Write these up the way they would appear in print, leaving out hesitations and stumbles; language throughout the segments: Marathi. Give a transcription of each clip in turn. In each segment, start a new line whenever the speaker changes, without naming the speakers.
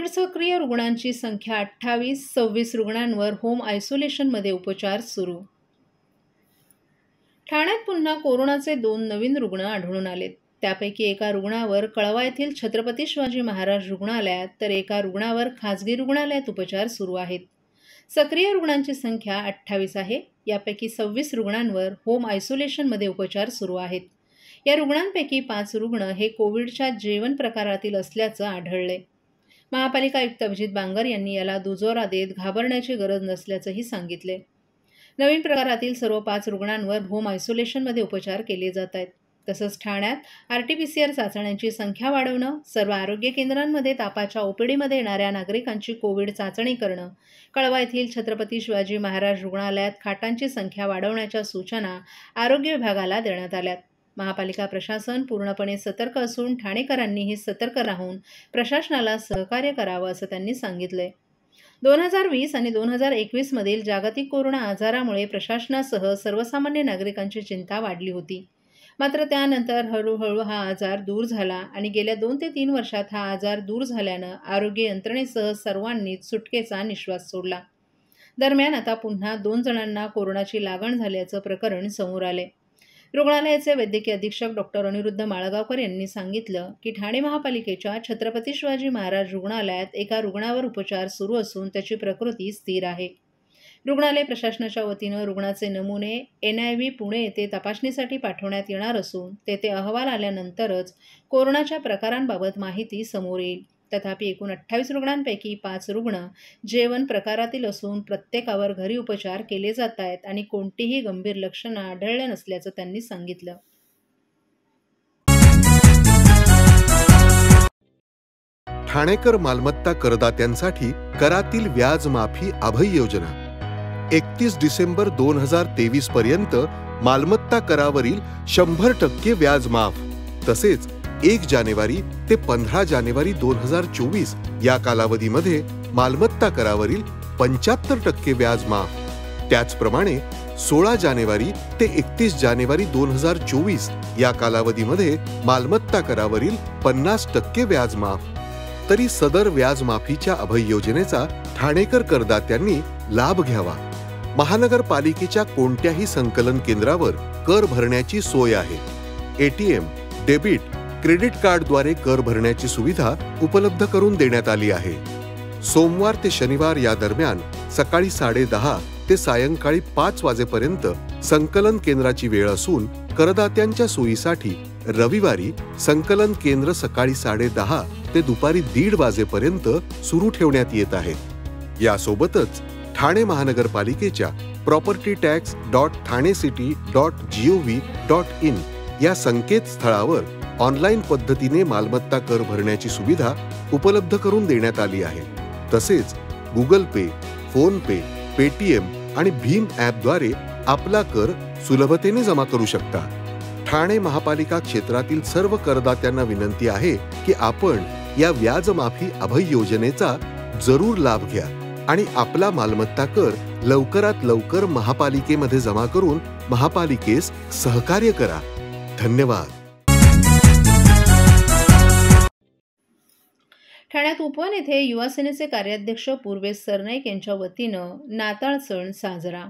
कोविड सक्रिय रुग्णांची संख्या 28, 26 रुग्णांवर होम आयसोलेशनमध्ये उपचार सुरू. ठाण्यात पुन्हा कोरोनाचे 2 नवीन रुग्ण आढळून आलेत. त्यापैकी एका रुग्णावर कळवा येथील छत्रपती शिवाजी महाराज रुग्णालयात तर एका रुग्णावर खासगी रुग्णालयात उपचार सुरू आहेत. सक्रिय रुग्णांची संख्या 28 आहे. यापैकी 26 रुग्णांवर होम आयसोलेशनमध्ये उपचार सुरू आहेत. या रुग्णांपैकी 5 रुग्ण हे कोविडच्या जेवण प्रकारातील असल्याचं आढळले. महापालिका आयुक्त अभिजित बांगर यांनी याला दुजोरा देत घाबरण्याची गरज नसल्याचंही सांगितले. नवीन प्रकारातील सर्व 5 रुग्णांवर होम आयसोलेशनमध्ये उपचार केले जात आहेत. तसंच ठाण्यात RT-PCR चाचण्यांची संख्या वाढवणं, सर्व आरोग्य केंद्रांमध्ये तापाच्या OPDमध्ये येणाऱ्या नागरिकांची कोविड चाचणी करणं, कळवा येथील छत्रपती शिवाजी महाराज रुग्णालयात खाटांची संख्या वाढवण्याच्या सूचना आरोग्य विभागाला देण्यात आल्यात. महापालिका प्रशासन पूर्णपणे सतर्क असून ठाणेकरांनीही सतर्क राहून प्रशासनाला सहकार्य करावं असं त्यांनी सांगितलंय. 2020 आणि 2021 मधील जागतिक कोरोना आजारामुळे प्रशासनासह सर्वसामान्य नागरिकांची चिंता वाढली होती. मात्र त्यानंतर हळूहळू हा आजार दूर झाला आणि गेल्या 2 ते 3 वर्षात हा आजार दूर झाल्यानं आरोग्य यंत्रणेसह सर्वांनीच सुटकेचा निश्वास सोडला. दरम्यान आता पुन्हा 2 जणांना कोरोनाची लागण झाल्याचं प्रकरण समोर आले. रुग्णालयाचे वैद्यकीय अधीक्षक डॉक्टर अनिरुद्ध माळगावकर यांनी सांगितलं की ठाणे महापालिकेच्या छत्रपती शिवाजी महाराज रुग्णालयात एका रुग्णावर उपचार सुरू असून त्याची प्रकृती स्थिर आहे. रुग्णालय प्रशासनाच्या वतीनं रुग्णाचे नमुने NIV पुणे येथे तपासणीसाठी पाठवण्यात येणार असून तेथे अहवाल आल्यानंतरच कोरोनाच्या प्रकारांबाबत माहिती समोर येईल. तथापि एकूण 28 रुग्णांपैकी 5 रुग्ण जेवण प्रकारातील असून प्रत्येकावर घरी उपचार केले जात आहेत आणि कोणतीही गंभीर लक्षणं आढळले नसल्याचं त्यांनी सांगितलं.
ठाणेकर मालमत्ता करदात्यांसाठी करातील व्याज माफी अभय योजना 31 डिसेंबर 2023 पर्यंत मालमत्ता करावरील 100% व्याज माफ. तसेच 1 जानेवारी ते 15 जानेवारी 2024 या कालावधीमध्ये मालमत्ता करावरील 75% व्याज माफ. त्याचप्रमाणे 16 जानेवारी ते 31 जानेवारी 2024 या कालावधीमध्ये मालमत्ता करावरील 50% व्याज माफ. तरी सदर व्याज माफीच्या अभय योजनेचा ठाणेकर करदात्यांनी लाभ घ्यावा. महानगरपालिकेच्या कोणत्याही संकलन केंद्रावर कर भरण्याची सोय आहे. ATM, डेबिट, क्रेडिट कार्डद्वारे कर भरण्याची सुविधा उपलब्ध करून देण्यात आली आहे. सोमवार ते शनिवार या दरम्यान सकाळी 10:30 ते सायंकाळी 5 वाजेपर्यंत संकलन केंद्राची वेळ असून करदात्यांच्या सोयीसाठी रविवारी संकलन केंद्र सकाळी 10:30 ते दुपारी 1:30 वाजेपर्यंत सुरू ठेवण्यात येत आहे. यासोबतच ठाणे महानगरपालिकेच्या propertytax.thanecity.gov.in या संकेतस्थळावर ऑनलाईन पद्धतीने मालमत्ता कर भरण्याची सुविधा उपलब्ध करून देण्यात आली आहे. तसेच गुगल पे, फोन पे, पेटीएम आणि भीम ॲपद्वारे आपला कर सुलभतेने जमा करू शकता. ठाणे महापालिका क्षेत्रातील सर्व करदात्यांना विनंती आहे की आपण या व्याजमाफी अभय योजनेचा जरूर लाभ घ्या आणि आपला मालमत्ता कर लवकरात लवकर महापालिकेमध्ये जमा करून महापालिकेस सहकार्य करा. धन्यवाद.
ठाण्यात उपवन येथे युवा सेनेचे कार्याध्यक्ष पूर्वेश सरनाईक यांच्या वतीनं नाताळ सण साजरा.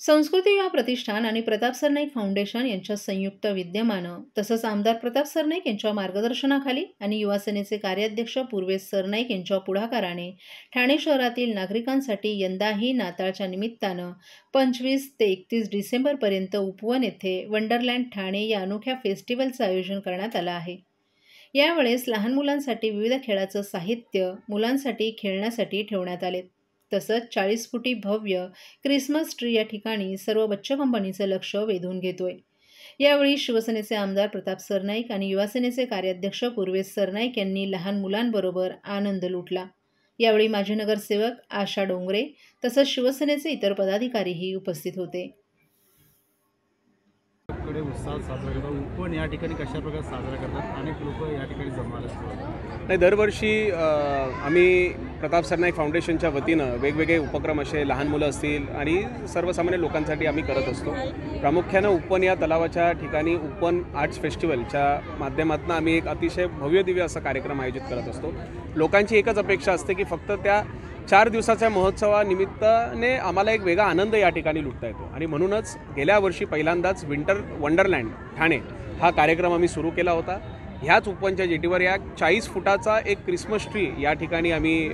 संस्कृती युवा प्रतिष्ठान आणि प्रताप सरनाईक फाउंडेशन यांच्या संयुक्त विद्यमानं तसंच आमदार प्रताप सरनाईक यांच्या मार्गदर्शनाखाली आणि युवा सेनेचे कार्याध्यक्ष पूर्वेश सरनाईक यांच्या पुढाकाराने ठाणे शहरातील नागरिकांसाठी यंदाही नाताळच्या निमित्तानं 25 ते 31 डिसेंबरपर्यंत उपवन येथे वंडरलँड ठाणे या अनोख्या फेस्टिवलचं आयोजन करण्यात आलं आहे. यावेळेस लहान मुलांसाठी विविध खेळाचं साहित्य मुलांसाठी खेळण्यासाठी ठेवण्यात आले. तसंच 40 फुटी भव्य क्रिसमस ट्री या ठिकाणी सर्व बच्च कंपनीचं लक्ष वेधून घेतोय. यावेळी शिवसेनेचे आमदार प्रताप सरनाईक आणि युवासेनेचे कार्याध्यक्ष पूर्वेश सरनाईक यांनी लहान मुलांबरोबर आनंद लुटला. यावेळी माजी नगरसेवक आशा डोंगरे तसंच शिवसेनेचे इतर पदाधिकारीही उपस्थित होते.
सगळे उत्साहात साजरा करतात. पण या ठिकाणी कशा प्रकारे साजरा करतात? अनेक लोक या ठिकाणी जमायला असतात.
नाही, दरवर्षी आम्ही प्रताप सरनाईक फाउंडेशनच्या वतीनं वेगवेगळे उपक्रम असे लहान मुलं असतील आणि सर्वसामान्य लोकांसाठी आम्ही करत असतो. प्रामुख्यानं उपवन या तलावाच्या ठिकाणी उपवन आर्ट्स फेस्टिवलच्या माध्यमातून आम्ही एक अतिशय भव्यदिव्य असा कार्यक्रम आयोजित करत असतो. लोकांची एकच अपेक्षा असते की फक्त त्या 4 दिवसाच्या महोत्सवानिमित्ताने आम्हाला एक वेगळा आनंद या ठिकाणी लुटता येतो आणि म्हणूनच गेल्या वर्षी पहिल्यांदाच विंटर वंडरलँड ठाणे हा कार्यक्रम आम्ही सुरू केला होता. ह्याच उपवनच्या जेटीवर या 40 फुटाचा एक क्रिसमस ट्री या ठिकाणी आम्ही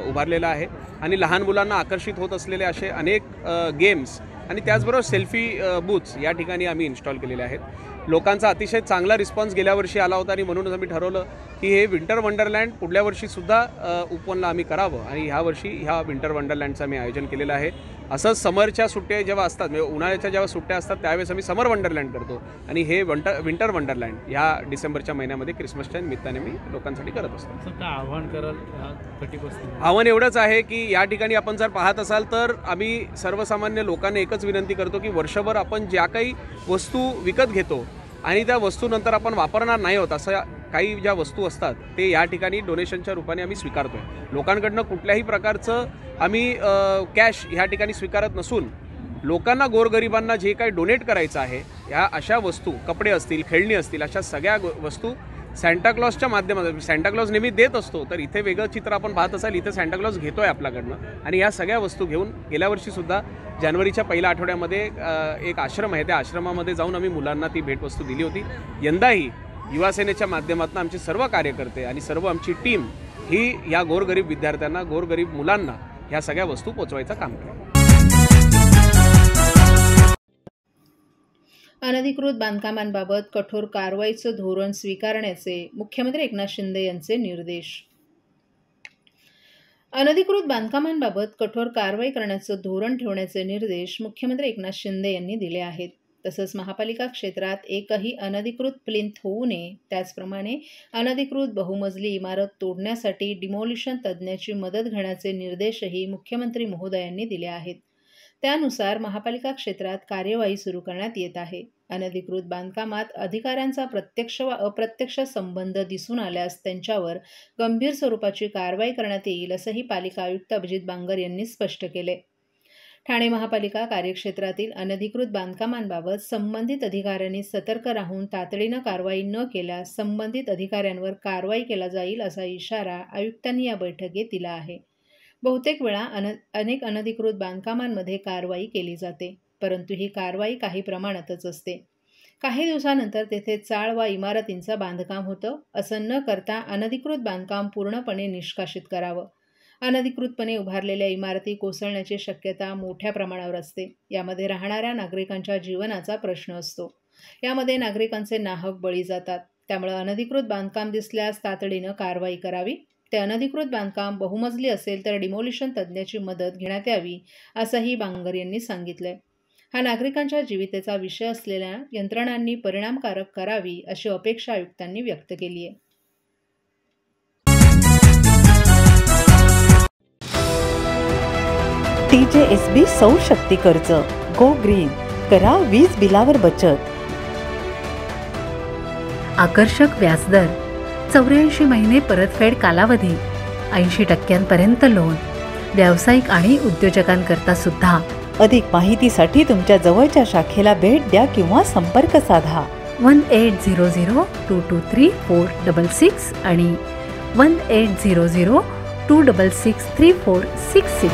उभारलेला आहे आणि लहान मुलांना आकर्षित होत असलेले असे अनेक गेम्स आणि त्याचबरोबर सेल्फी बूथ्स या ठिकाणी आम्ही इन्स्टॉल केलेले आहेत. लोकांचा अतिशय चांगला रिस्पॉन्स गेल्या वर्षी आला होता आणि म्हणूनच आम्ही ठरवलं की हे विंटर वंडरलँड पुढल्या वर्षीसुद्धा उपवनला आम्ही करावं आणि ह्या वर्षी ह्या विंटर वंडरलँडचं आम्ही आयोजन केलेलं आहे. असंच समरच्या सुट्ट्या जेव्हा असतात म्हणजे उन्हाळ्याच्या जेव्हा सुट्ट्या असतात त्यावेळेस आम्ही समर वंडरलँड करतो आणि हे विंटर वंडरलँड ह्या डिसेंबरच्या महिन्यामध्ये क्रिसमसच्या निमित्ताने मी लोकांसाठी करत असतो.
सर, काय आव्हान कराल 30%?
आव्हान एवढंच आहे की या ठिकाणी आपण जर पाहत असाल तर आम्ही सर्वसामान्य लोकांना एकच विनंती करतो की वर्षभर आपण ज्या काही वस्तू विकत घेतो आणि त्या वस्तूनंतर आपण वापरणार नाही होत अशा काही ज्या वस्तू असतात ते या ठिकाणी डोनेशनच्या रूपाने आम्ही स्वीकारतो आहे. लोकांकडनं कुठल्याही प्रकारचं आम्ही कॅश ह्या ठिकाणी स्वीकारत नसून लोकांना गोरगरिबांना जे काही डोनेट करायचं आहे ह्या अशा वस्तू कपडे असतील खेळणी असतील अशा सगळ्या वस्तू सॅन्टाक्लॉजच्या माध्यमातून सॅन्टाक्लॉज नेहमी देत असतो तर इथे वेगळं चित्र आपण पाहत असाल इथे सॅन्टाक्लॉज घेतो आहे आपल्याकडनं आणि या सगळ्या वस्तू घेऊन गेल्या वर्षीसुद्धा जानेवारीच्या पहिल्या आठवड्यामध्ये एक आश्रम आहे त्या आश्रमामध्ये जाऊन आम्ही मुलांना ती भेटवस्तू दिली होती. यंदाही युवासेनेच्या माध्यमातून आमचे सर्व कार्यकर्ते आणि सर्व आमची टीम ही या गोरगरीब विद्यार्थ्यांना गोरगरीब मुलांना ह्या सगळ्या वस्तू पोचवायचं काम करेल.
अनधिकृत बांधकामांबाबत कठोर कारवाईचं धोरण स्वीकारण्याचे मुख्यमंत्री एकनाथ शिंदे यांचे निर्देश. अनधिकृत बांधकामांबाबत कठोर कारवाई करण्याचं धोरण ठेवण्याचे निर्देश मुख्यमंत्री एकनाथ शिंदे यांनी दिले आहेत. तसंच महापालिका क्षेत्रात एकही अनधिकृत प्लिंथ होऊ नये, त्याचप्रमाणे अनधिकृत बहुमजली इमारत तोडण्यासाठी डिमोलिशन तज्ज्ञाची मदत घेण्याचे निर्देशही मुख्यमंत्री महोदयांनी दिले आहेत. त्यानुसार महापालिका क्षेत्रात कार्यवाही सुरू करण्यात येत आहे. अनधिकृत बांधकामात अधिकाऱ्यांचा प्रत्यक्ष व अप्रत्यक्ष संबंध दिसून आल्यास त्यांच्यावर गंभीर स्वरूपाची कारवाई करण्यात येईल असंही पालिका आयुक्त अभिजित बांगर यांनी स्पष्ट केले. ठाणे महापालिका कार्यक्षेत्रातील अनधिकृत बांधकामांबाबत संबंधित अधिकाऱ्यांनी सतर्क राहून तातडीनं कारवाई न केल्यास संबंधित अधिकाऱ्यांवर कारवाई केला जाईल असा इशारा आयुक्तांनी या बैठकीत दिला आहे. बहुतेक वेळा अनेक अनधिकृत बांधकामांमध्ये कारवाई केली जाते, परंतु ही कारवाई काही प्रमाणातच असते. काही दिवसानंतर तेथे चाळ वा इमारतींचं बांधकाम होतं. असं न करता अनधिकृत बांधकाम पूर्णपणे निष्कासित करावं. अनधिकृतपणे उभारलेल्या इमारती कोसळण्याची शक्यता मोठ्या प्रमाणावर असते. यामध्ये राहणाऱ्या नागरिकांच्या जीवनाचा प्रश्न असतो. यामध्ये नागरिकांचे नाहक बळी जातात. त्यामुळे अनधिकृत बांधकाम दिसल्यास तातडीनं कारवाई करावी. ते अनधिकृत बांधकाम बहुमजली असेल तर डिमोलिशन तज्ज्ञाची मदत घेण्यात यावी असंही बांगर यांनी सांगितलंय. हा नागरिकांच्या जीवितेचा विषय असलेल्या यंत्रणांनी परिणामकारक करावी अशी अपेक्षा आयुक्तांनी व्यक्त केली आहे.
TJSB सौर शक्ती कर्ज गो ग्रीन, करा वीज बिलावर बचत.
आकर्षक व्याजदर, 84 महिने परतफेड कालावधी, 80% लोन, व्यावसायिक आणि उद्योजकांकरता सुद्धा.
अधिक माहितीसाठी तुमच्या जवळच्या शाखेला भेट द्या किंवा संपर्क साधा.
1800-223-466 आणि 1800-266-3466.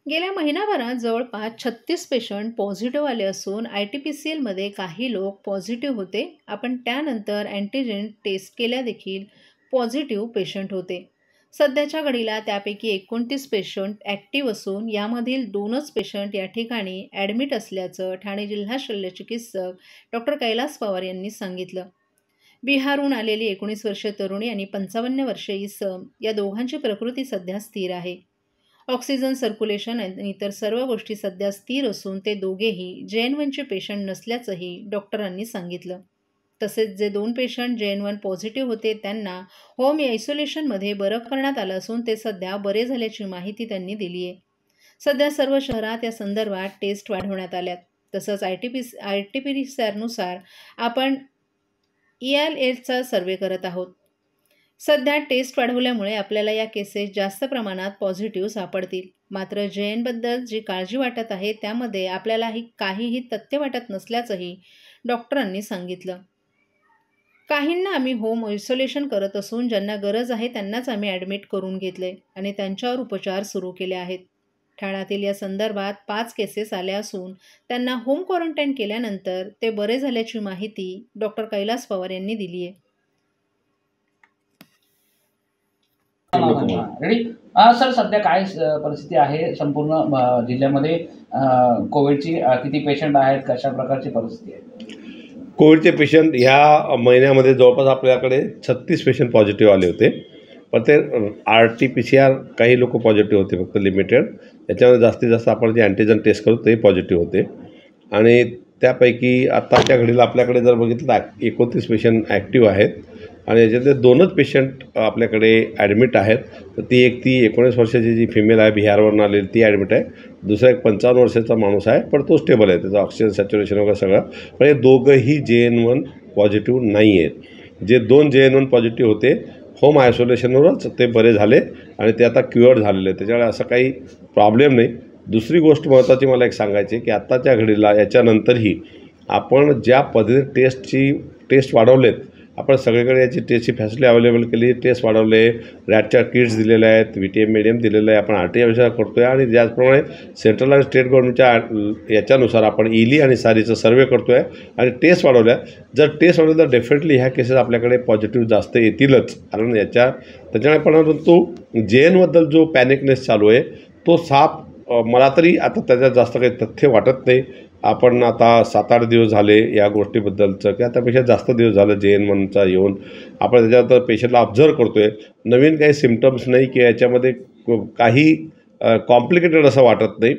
गेल्या महिनाभरात जवळपास 36 पेशंट पॉझिटिव्ह आले असून ITPCLमध्ये काही लोक पॉझिटिव्ह होते. आपण त्यानंतर अँटीजेन टेस्ट केल्या देखील पॉझिटिव्ह पेशंट होते. सध्याच्या घडीला त्यापैकी 29 पेशंट ॲक्टिव्ह असून यामधील 2च पेशंट या ठिकाणी ॲडमिट असल्याचं ठाणे जिल्हा शल्यचिकित्सक डॉक्टर कैलास पवार यांनी सांगितलं. बिहारहून आलेली 19 वर्षीय तरुणी आणि 55 वर्षीय इसम या दोघांची प्रकृती सध्या स्थिर आहे. ऑक्सिजन सर्क्युलेशन आणि इतर सर्व गोष्टी सध्या स्थिर असून ते दोघेही JN1चे पेशंट नसल्याचंही डॉक्टरांनी सांगितलं. तसेच जे 2 पेशंट JN1 पॉझिटिव्ह होते त्यांना होम आयसोलेशनमध्ये बरं करण्यात आलं असून ते सध्या बरे झाल्याची माहिती त्यांनी दिली आहे. सध्या सर्व शहरात या संदर्भात टेस्ट वाढवण्यात आल्यात. तसंच RT-PCR नुसार आपण ELAचा सर्वे करत आहोत. सध्या टेस्ट वाढवल्यामुळे आपल्याला या केसेस जास्त प्रमाणात पॉझिटिव्ह सापडतील. मात्र JN बद्दल जी काळजी वाटत आहे त्यामध्ये आपल्याला काहीही तथ्य वाटत नसल्याचंही डॉक्टरांनी सांगितलं. काहींना आम्ही होम आयसोलेशन करत असून ज्यांना गरज आहे त्यांनाच आम्ही ॲडमिट करून घेतले आणि त्यांच्यावर उपचार सुरू केले आहेत. ठाण्यातील या संदर्भात 5 केसेस आल्या असून त्यांना होम क्वारंटाईन केल्यानंतर ते बरे झाल्याची माहिती डॉक्टर कैलास पवार यांनी दिली आहे.
रेडी सर, सध्या काय परिस्थिती आहे संपूर्ण जिल्ह्यामध्ये? कोविडची किती पेशंट आहेत, कशा प्रकारची परिस्थिती आहे?
कोविडचे पेशंट ह्या महिन्यामध्ये जवळपास आपल्याकडे 36 पेशंट पॉझिटिव्ह आले होते. पण ते RT-PCR काही लोक पॉझिटिव्ह होते, फक्त लिमिटेड. त्याच्यामध्ये जास्तीत जास्त आपण जे अँटीजन टेस्ट करू ते पॉझिटिव्ह होते. आणि त्यापैकी आत्ताच्या घडीला आपल्याकडे जर बघितलं तर 29 पेशंट ॲक्टिव्ह आहेत आणि याच्यातले 2च पेशंट आपल्याकडे ॲडमिट आहेत. तर ती 19 वर्षाची जी फिमेल आहे, बिहारवरून आलेली, ती ॲडमिट आहे. दुसरा एक 55 वर्षाचा माणूस आहे, पण तो स्टेबल आहे, त्याचं ऑक्सिजन सॅच्युरेशन वगैरे सगळं. पण हे दोघंही JN1 पॉझिटिव्ह नाही आहेत. जे 2 JN1 पॉझिटिव्ह होते होम आयसोलेशनवरच ते बरे झाले आणि ते आता क्युअर्ड झालेले. त्याच्यामुळे असं काही प्रॉब्लेम नाही. दुसरी गोष्ट महत्त्वाची मला एक सांगायची की आत्ताच्या घडीला याच्यानंतरही आपण ज्या पद्धतीने टेस्ट वाढवलेत, आपण सगळीकडे याची टेस्टची फॅसिलिटी अवेलेबल केली, टेस्ट वाढवले, रॅटच्या किट्स दिलेल्या आहेत, VTM मीडियम दिलेलं आहे, आपण RT-PCR करतो आहे आणि त्याचप्रमाणे सेंट्रल आणि स्टेट गव्हर्नमेंटच्या याच्यानुसार आपण ELI आणि SARIचा सर्वे करतो आहे आणि टेस्ट वाढवल्या. जर टेस्ट वाढवलं तर डेफिनेटली ह्या केसेस आपल्याकडे पॉझिटिव्ह जास्त येतीलच. कारण त्याच्यामुळे परंतु JN बद्दल जो पॅनिकनेस चालू आहे तो साफ मला तरी आता त्याच्यात जास्त काही तथ्य वाटत नाही. आपण आता 7-8 दिवस झाले या गोष्टीबद्दलचं की त्यापेक्षा जास्त दिवस झालं JN1चा येऊन आपण त्याच्यात पेशंटला ऑब्झर्व करतो आहे. नवीन काही सिम्पटम्स नाही की याच्यामध्ये काही कॉम्प्लिकेटेड असं वाटत नाही.